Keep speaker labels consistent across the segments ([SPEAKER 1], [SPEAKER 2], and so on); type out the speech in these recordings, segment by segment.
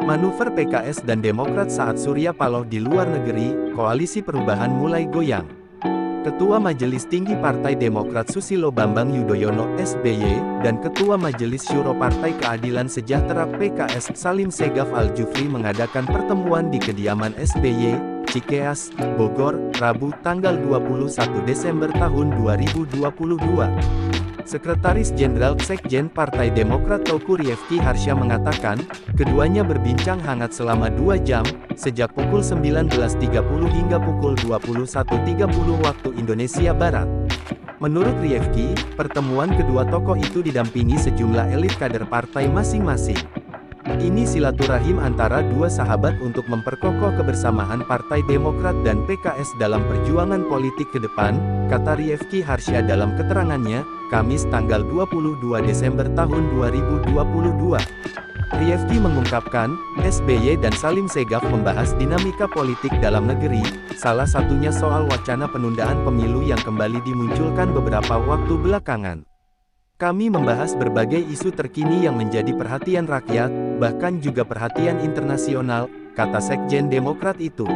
[SPEAKER 1] Manuver PKS dan Demokrat saat Surya Paloh di luar negeri, Koalisi Perubahan mulai goyang. Ketua Majelis Tinggi Partai Demokrat Susilo Bambang Yudhoyono (SBY) dan Ketua Majelis Syuro Partai Keadilan Sejahtera (PKS) Salim Segaf Al-Jufri mengadakan pertemuan di kediaman SBY, Cikeas, Bogor, Rabu tanggal 21 Desember tahun 2022. Sekretaris Jenderal Sekjen Partai Demokrat Teuku Rifki Harsha mengatakan, keduanya berbincang hangat selama 2 jam, sejak pukul 19.30 hingga pukul 21.30 waktu Indonesia Barat. Menurut Rifki, pertemuan kedua tokoh itu didampingi sejumlah elit kader partai masing-masing. Ini silaturahim antara dua sahabat untuk memperkokoh kebersamaan Partai Demokrat dan PKS dalam perjuangan politik ke depan, kata Rifki Harsha dalam keterangannya, Kamis tanggal 22 Desember tahun 2022. Rifki mengungkapkan, SBY dan Salim Segaf membahas dinamika politik dalam negeri, salah satunya soal wacana penundaan pemilu yang kembali dimunculkan beberapa waktu belakangan. Kami membahas berbagai isu terkini yang menjadi perhatian rakyat, bahkan juga perhatian internasional, kata Sekjen Demokrat itu.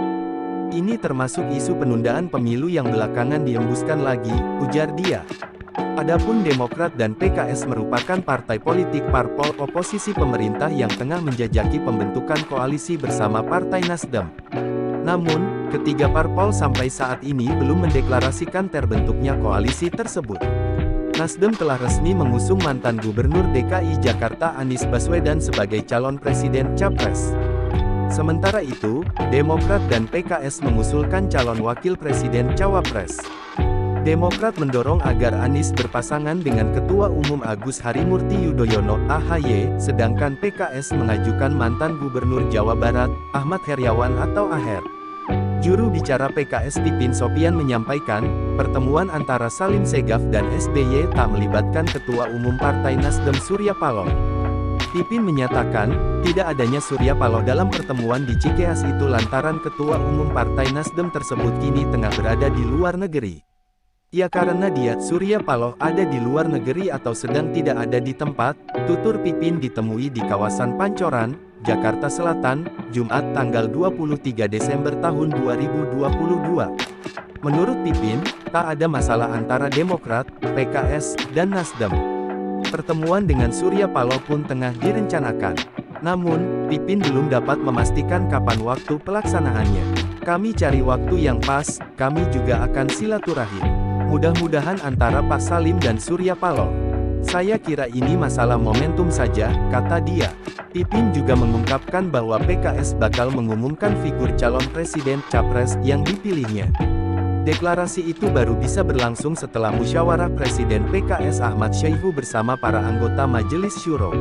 [SPEAKER 1] Ini termasuk isu penundaan pemilu yang belakangan diembuskan lagi, ujar dia. Adapun Demokrat dan PKS merupakan partai politik parpol oposisi pemerintah yang tengah menjajaki pembentukan koalisi bersama Partai Nasdem. Namun, ketiga parpol sampai saat ini belum mendeklarasikan terbentuknya koalisi tersebut. Nasdem telah resmi mengusung mantan Gubernur DKI Jakarta Anies Baswedan sebagai calon presiden capres. Sementara itu, Demokrat dan PKS mengusulkan calon wakil presiden cawapres. Demokrat mendorong agar Anies berpasangan dengan Ketua Umum Agus Harimurti Yudhoyono (AHY), sedangkan PKS mengajukan mantan Gubernur Jawa Barat, Ahmad Heriawan atau Aher. Juru bicara PKS Pipin Sopian menyampaikan, pertemuan antara Salim Segaf dan SBY tak melibatkan Ketua Umum Partai Nasdem Surya Paloh. Pipin menyatakan, tidak adanya Surya Paloh dalam pertemuan di Cikeas itu lantaran Ketua Umum Partai Nasdem tersebut kini tengah berada di luar negeri. Ya karena dia, Surya Paloh ada di luar negeri atau sedang tidak ada di tempat, tutur Pipin ditemui di kawasan Pancoran, Jakarta Selatan, Jumat tanggal 23 Desember tahun 2022. Menurut Pipin, tak ada masalah antara Demokrat, PKS, dan Nasdem. Pertemuan dengan Surya Paloh pun tengah direncanakan. Namun, Pipin belum dapat memastikan kapan waktu pelaksanaannya. Kami cari waktu yang pas, kami juga akan silaturahim. Mudah-mudahan antara Pak Salim dan Surya Paloh. Saya kira ini masalah momentum saja, kata dia. Pipin juga mengungkapkan bahwa PKS bakal mengumumkan figur calon presiden capres yang dipilihnya. Deklarasi itu baru bisa berlangsung setelah musyawarah Presiden PKS Ahmad Syaihu bersama para anggota Majelis Syuro.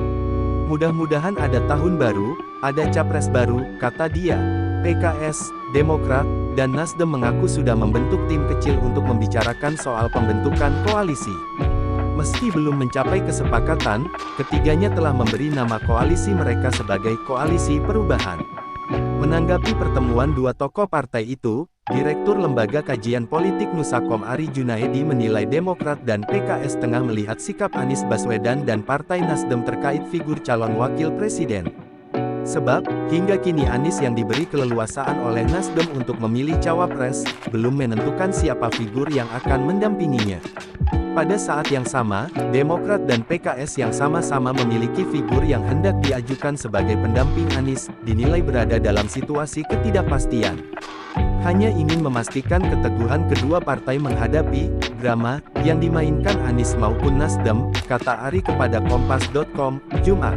[SPEAKER 1] Mudah-mudahan ada tahun baru, ada capres baru, kata dia. PKS, Demokrat, dan Nasdem mengaku sudah membentuk tim kecil untuk membicarakan soal pembentukan koalisi. Meski belum mencapai kesepakatan, ketiganya telah memberi nama koalisi mereka sebagai Koalisi Perubahan. Menanggapi pertemuan dua tokoh partai itu, Direktur Lembaga Kajian Politik Nusakom Ari Junaedi menilai Demokrat dan PKS tengah melihat sikap Anies Baswedan dan Partai Nasdem terkait figur calon wakil presiden. Sebab, hingga kini Anies yang diberi keleluasaan oleh Nasdem untuk memilih cawapres, belum menentukan siapa figur yang akan mendampinginya. Pada saat yang sama, Demokrat dan PKS yang sama-sama memiliki figur yang hendak diajukan sebagai pendamping Anies, dinilai berada dalam situasi ketidakpastian. Hanya ingin memastikan keteguhan kedua partai menghadapi drama yang dimainkan Anies maupun Nasdem, kata Ari kepada Kompas.com, Jumat.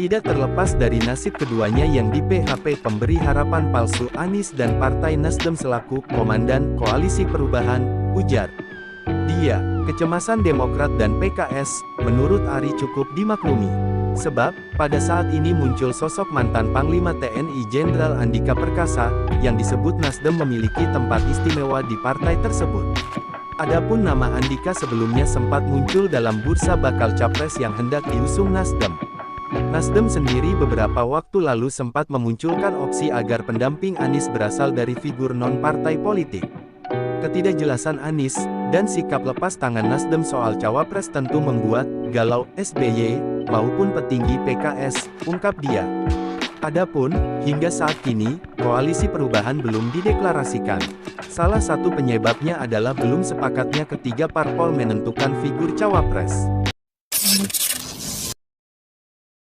[SPEAKER 1] Tidak terlepas dari nasib keduanya yang di PHP pemberi harapan palsu Anies dan Partai Nasdem selaku Komandan Koalisi Perubahan, ujar dia. Kecemasan Demokrat dan PKS, menurut Ari cukup dimaklumi. Sebab, pada saat ini muncul sosok mantan Panglima TNI Jenderal Andika Perkasa, yang disebut Nasdem memiliki tempat istimewa di partai tersebut. Adapun nama Andika sebelumnya sempat muncul dalam bursa bakal capres yang hendak diusung Nasdem. Nasdem sendiri beberapa waktu lalu sempat memunculkan opsi agar pendamping Anies berasal dari figur non-partai politik. Ketidakjelasan Anies, Dan sikap lepas tangan Nasdem soal cawapres tentu membuat galau SBY maupun petinggi PKS, ungkap dia. Adapun, hingga saat ini, koalisi perubahan belum dideklarasikan. Salah satu penyebabnya adalah belum sepakatnya ketiga parpol menentukan figur cawapres.